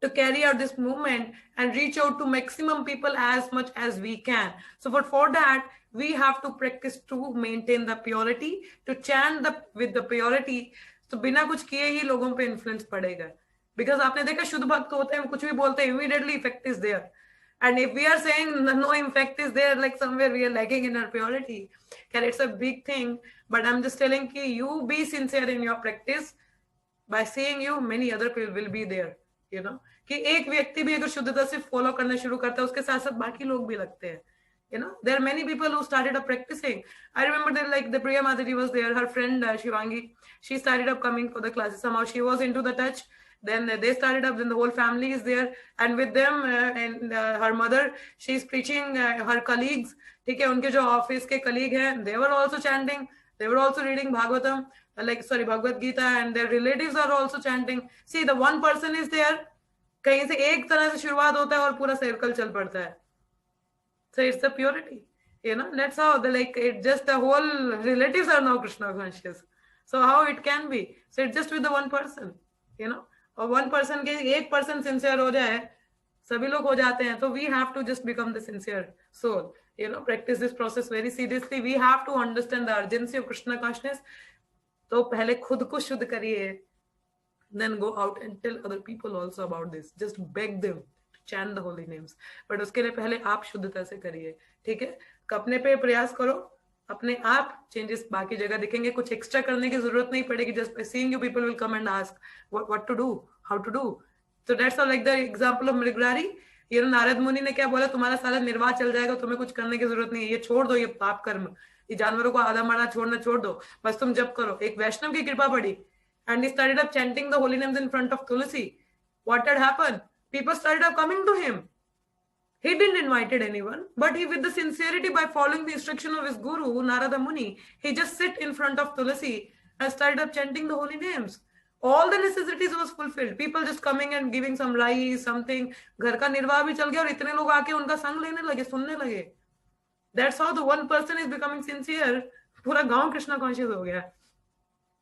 to carry out this movement and reach out to maximum people as much as we can. So for that, we have to practice to maintain the purity, to chant with the purity. तो बिना कुछ किए ही लोगों पे influence पड़ेगा. Because आपने देखा शुद्ध भक्त होते हैं, कुछ भी बोलते हैं, immediately effect is there. And if we are saying no effect is there, like somewhere we are lacking in our purity. And it's a big thing. But I'm just telling you, be sincere in your practice. By seeing you, many other people will be there. You know, कि एक व्यक्ति भी अगर शुद्धता से follow करना शुरू करता है, उसके साथ साथ बाकी लोग भी लगते हैं. You know, there are many people who started up practicing. I remember that, like, the Priya Mataji was there, her friend Shivangi, she started up coming for the classes. Somehow she was into the touch. Then they started up, then the whole family is there. And with them and her mother, she's preaching, her colleagues, ठीक है, उनके जो office के colleague हैं, they were also chanting, they were also reading Bhagavatam, Bhagavad Gita, and their relatives are also chanting. See, the one person is there, कहीं से एक तरह से शुरुआत होता है और पूरा सर्कल चल पड़ता है. So it's the purity, you know, that's how it just the whole relatives are now Krishna conscious. So how it can be? So it's just with the one person, you know, और one person के एक person sincere हो जाए, सभी लोग हो जाते हैं. So we have to just become the sincere soul, you know, practice this process very seriously. We have to understand the urgency of Krishna consciousness. तो पहले खुद को शुद्ध करिए, then go out and tell other people also about this. Just beg them to chant the holy names. But उसके लिए पहले आप शुद्धता से करिए, ठीक है. अपने पे प्रयास करो, अपने आप चेंजेस बाकी जगह दिखेंगे. कुछ एक्स्ट्रा करने की जरूरत नहीं पड़ेगी. Just by seeing you, people will come and ask what to do, how to do. So that's all, like the example of Mrigrari. ये नारद मुनि ने क्या बोला, तुम्हारा सारा निर्वाह चल जाएगा, तुम्हें कुछ करने की जरूरत नहीं है, ये छोड़ दो, ये पाप कर्म, ये जानवरों को आधा मारना छोड़ दो, बस तुम जप करो. एक वैष्णव की कृपा पड़ी, and he started up chanting the holy names in front of Tulsi. What had happened? People started up coming to him. He didn't invite anyone, but he, with the sincerity, by following the instruction of his guru, Narada Muni, he just sit in front of Tulsi and started up chanting the holy names. All the necessities was fulfilled. People just coming and giving some rice, something. घर का निर्वाह भी चल गया और इतने लोग आके उनका संग लेने लगे, सुनने लगे. That's how the one person is becoming sincere. पूरा गांव कृष्णा conscious हो गया.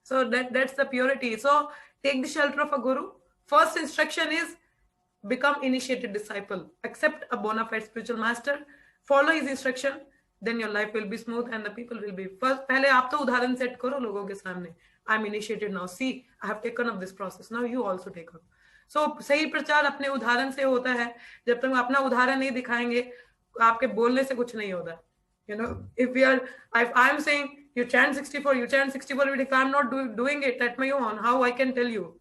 So that's the purity. So take the shelter of a guru. First instruction is become initiated disciple. Accept a bona fide spiritual master. Follow his instruction. Then your life will be smooth and the people will be. First, पहले आप तो उदाहरण set करो लोगों के सामने. I'm initiated now. See, I have taken up this process. Now you also take up. So सही प्रचार अपने उदाहरण से होता है. जब तक अपना उदाहरण नहीं दिखाएंगे, आपके बोलने से कुछ नहीं होता. You know, if I'm saying you chant 64, if I'm not doing it at my own, how I can tell you?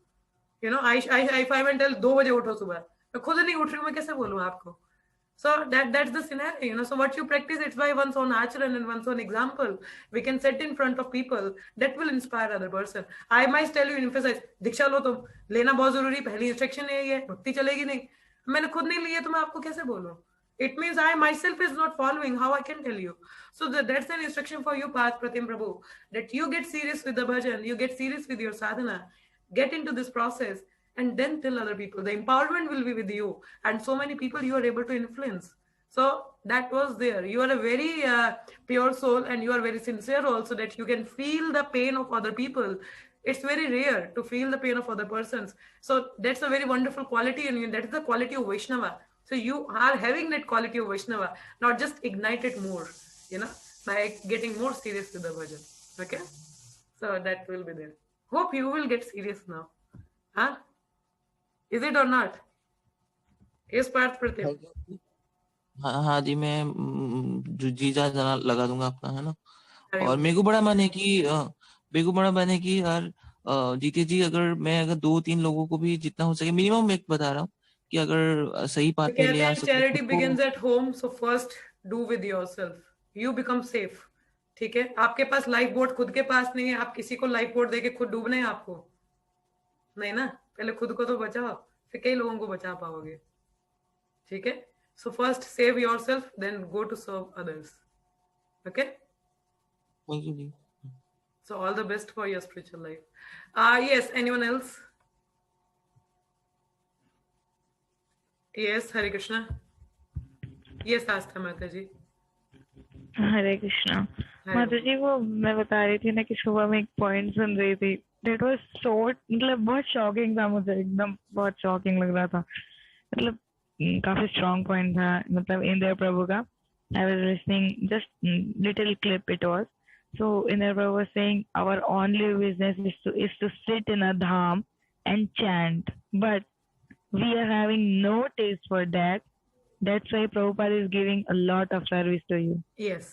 You know, if I will tell 2 बजे उठो सुबह, मैं खुद नहीं उठ रही हूँ, मैं कैसे बोलूँ आपको? So that's the scenario, you know. So what you practice, it's by one's own acharan and one's own example. We can set in front of people that will inspire other person. I might tell you, emphasize, दीक्षा लो तुम, लेना बहुत जरूरी, पहली instruction यही है, भक्ति चलेगी नहीं. मैंने खुद नहीं ली है तो मैं आपको कैसे बोलूँ? It means I myself is not following. How I can tell you? So that's an instruction for you, Path Pratim Prabhu, that you get serious with the bhajan, you get serious with your sadhana, get into this process, and then tell other people. The empowerment will be with you, and so many people you are able to influence. So that was there. You are a very pure soul, and you are very sincere also, that you can feel the pain of other people. It's very rare to feel the pain of other persons. So that's a very wonderful quality, and that is the quality of Vaishnava. So you are having that quality of Vaishnava, not just ignite it more, you know, by getting more serious with the bhajan. Okay? So that will be there. Hope you will get serious now. Huh? Is it or not? Yes, Parth Pratim. हाँ जी, मैं जीजा जना लगा दूंगा अपना, है ना. और मेरे को बड़ा मन है कि यार जीके जी, अगर 2-3 लोगों को भी जितना हो सके, मिनिमम मैं बता रहा हूँ कि अगर सही तो पाथ में ले कहते आ हैं सको चैरिटी खुद को। Begins at home, so first do with yourself, you become safe. ठीक है, आपके पास लाइफ बोट खुद के पास नहीं है, आप किसी को लाइफ बोट देके खुद डूबने हैं आपको? नहीं ना, पहले खुद को तो बचाओ, फिर कई लोगों को बचा पाओगे। ठीक है, so first save yourself, then go to serve others. Okay, thank you जी। so all the best for your spiritual life. Yes, anyone else? Yes, Hare Krishna. Yes, Astha Mata ji. हरे कृष्णा। हरे माता बोल। जी, वो मैं बता रही थी ना कि सुबह में एक पॉइंट सुन रही थी, डेट वाज सो, मतलब बहुत शॉकिंग था, मुझे एकदम बहुत शॉकिंग लग रहा था। मतलब काफी स्ट्रॉन्ग पॉइंट था, मतलब इंद्र प्रभु का। I was listening just little clip it was. So Indra Prabhu was saying our only business is to sit in a dham and chant, but we are having no taste for that. That's why Prabhupada is giving a lot of service to you. Yes.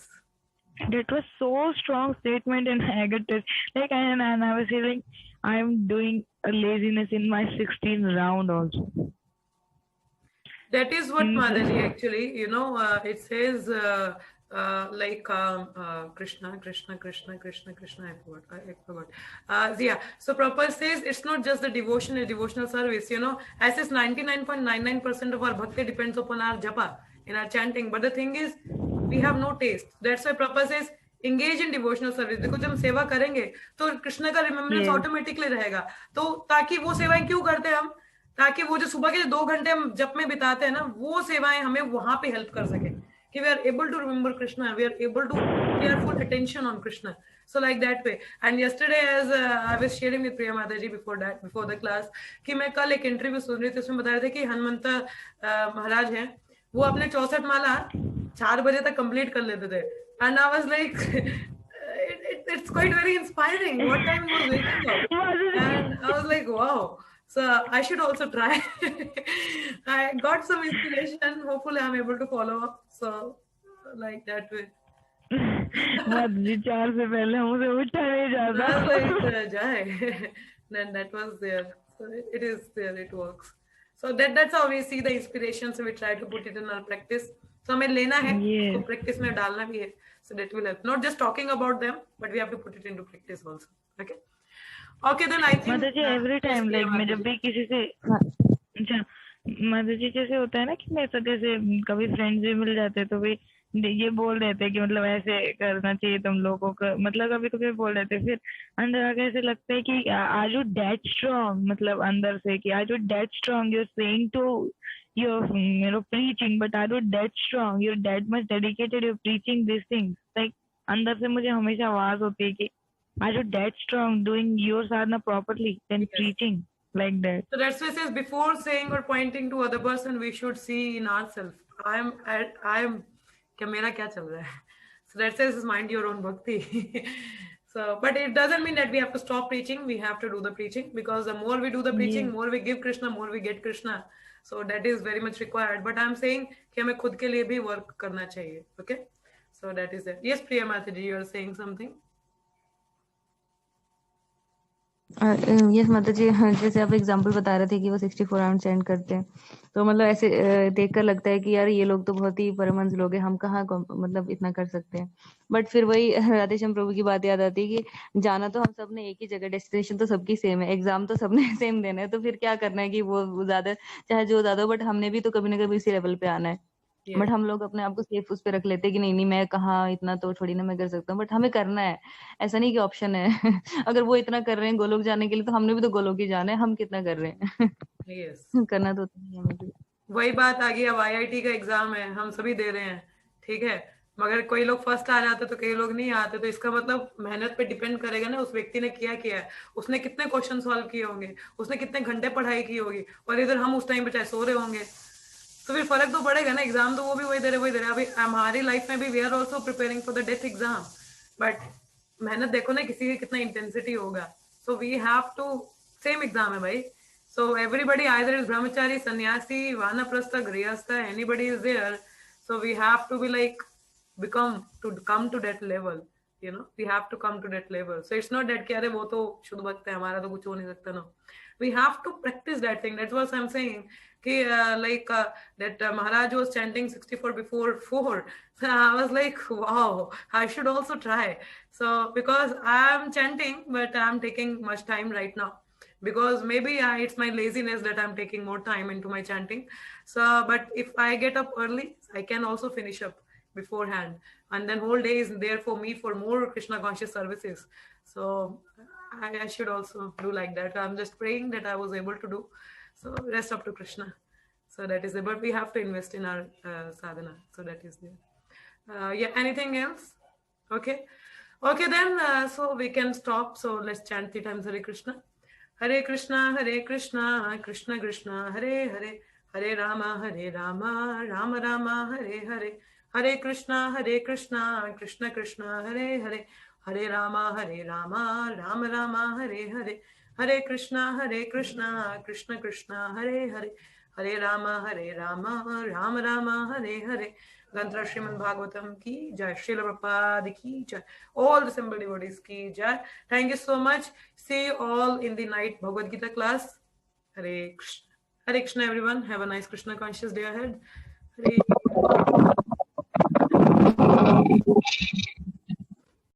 That was so strong statement, and I got it. Like, and I was feeling I'm doing a laziness in my 16th round also. That is what Mm, Mataji actually, you know, it says Krishna, Krishna, Krishna, Krishna, Krishna. I forgot. Yeah. So Prabhupada says it's not just the devotion and devotional service. You know, as is 99.99% of our bhakti depends upon our japa, in our chanting. But the thing is, we have no taste. That's why Prabhupada says engage in devotional service. देखो जब हम सेवा करेंगे तो कृष्ण का remembrance Yes. Automatically रहेगा। तो ताकि वो सेवाएं क्यों करते हैं हम, ताकि वो जो सुबह के 2 घंटे हम जप में बिताते हैं ना, वो सेवाएं हमें वहां पे हेल्प कर सके कि we are able to remember Krishna, we are able to pay our full attention on Krishna. So like that way. And yesterday, as I was sharing with Priya Mataji before the class, कि मैं कल एक interview सुन रही थी, उसमें बता रहे थे कि हनुमंत महाराज हैं, वो अपने 64 माला 4 बजे तक कंप्लीट कर लेते थे. And I was like, it's quite very inspiring. What time he was waking up? And I was like, wow. So I should also try. I got some inspiration. Hopefully, I'm able to follow up. So like that way. माता जी 4 से पहले मुझे उठा नहीं जाता। I was like, Jai. Then that was there. So it is there. It works. So that's how we see the inspiration. So we try to put it in our practice. So हमें लेना है, Yes. उसको practice में डालना भी है. So that will help. Not just talking about them, but we have to put it into practice also. Okay. Okay, then I think. माता जी every time, like मैं जब भी किसी से, अच्छा माता जी जैसे होता है ना कि मैं तो जैसे कभी फ्रेंड्स भी मिल जाते हैं तो भी ये बोल देते हैं कि मतलब ऐसे करना चाहिए तुम लोगों को, मतलब कभी कभी बोल देते हैं, फिर अंदर आके ऐसे लगता है कि आर यू दैट स्ट्रांग, मतलब अंदर से कि are you that strong, you are saying to you're preaching, but are you that strong, you're that much dedicated, you're preaching these things, like अंदर से मुझे हमेशा आवाज होती है कि are you that strong doing your sadhana properly then Yes. preaching like that. So that's why it says before saying or pointing to other person, we should see in ourselves. I am. क्या मेरा क्या चल रहा है? So that says mind your own bhakti. So, but it doesn't mean that we have to stop preaching. We have to do the preaching, because the more we do the preaching, Yes. more we give Krishna, more we get Krishna. So that is very much required. But I'm saying कि हमें खुद के लिए भी work करना चाहिए. Okay? So that is it. Yes, Priya Mataji, you are saying something. Yes माता जी, जैसे आप एग्जांपल बता रहे थे कि वो 64 राउंड सेंड करते हैं, तो मतलब ऐसे देखकर लगता है कि यार ये लोग तो बहुत ही परमहंस लोग हैं, हम कहाँ मतलब इतना कर सकते हैं। बट फिर वही राधेश्याम प्रभु की बात याद आती है कि जाना तो हम सब ने एक ही जगह, डेस्टिनेशन तो सबकी सेम है, एग्जाम तो सबने सेम देना है, तो फिर क्या करना है कि वो ज्यादा चाहे जो ज्यादा, बट हमने भी तो कभी ना कभी इसी लेवल पे आना है। Yes. बट हम लोग अपने आप को सेफ उस पे रख लेते हैं कि नहीं मैं कहाँ, इतना तो थोड़ी ना मैं कर सकता हूँ, बट हमें करना है, ऐसा नहीं कि ऑप्शन है। अगर वो इतना कर रहे हैं गोलोक जाने के लिए, तो हमने भी तो गोलोक ही जाना है, हम कितना कर रहे हैं। Yes. करना तो उतना ही है हमें भी। वही बात आ गई, अब IIT का एग्जाम है, हम सभी दे रहे हैं, ठीक है, मगर कोई लोग फर्स्ट आ जाते तो कई लोग नहीं आते, तो इसका मतलब मेहनत पे डिपेंड करेगा ना, उस व्यक्ति ने किया है, उसने कितने क्वेश्चन सॉल्व किए होंगे, उसने कितने घंटे पढ़ाई की होगी, और इधर हम उस टाइम पे चाहे सो रहे होंगे, तो फिर फर्क तो पड़ेगा ना। एग्जाम तो वो भी वही दे रहे। अभी हमारी लाइफ में भी we are also preparing for the death exam, but मेहनत देखो ना किसी की कितना इंटेंसिटी होगा। So we have to, same exam है भाई, so everybody either is brahmachari, sannyasi, vanaprastha, grihastha, anybody is there, so we have to be like come to that level, you know, we have to come to that level. So it's not that कि अरे वो तो शुद्ध भक्त है, हमारा तो कुछ हो नहीं सकता. No, we have to practice that thing. That's what I'm saying. कि that Maharaj was chanting 64 before 4. So I was like, wow, I should also try. So because I'm chanting, but I'm taking much time right now. Because maybe it's my laziness that I'm taking more time into my chanting. So, but if I get up early, I can also finish up beforehand. And then whole day is there for me for more Krishna conscious services. So I should also do like that. I'm just praying that I was able to do. So rest up to Krishna. So that is it. But we have to invest in our sadhana. So that is there. Yeah, anything else? Okay. Okay, then, so we can stop. So let's chant 3 times Hare Krishna. Hare Krishna, Krishna Krishna, Hare Hare, Hare Rama, Rama Rama, Hare Hare, Hare Krishna, Krishna Krishna, Hare Hare, Hare Rama, Rama Rama, Hare Hare, Hare Krishna, Krishna Krishna, Hare Hare, Hare Rama, Rama Rama, Hare Hare. Gantra Srimad Bhagavatam ki jai, Srila Prabhupada ki jai, all the assembled devotees ki jai. Thank you so much. See you all in the night Bhagavad Gita class. Hare Krishna. Hare Krishna, everyone. Have a nice Krishna conscious day ahead. Hare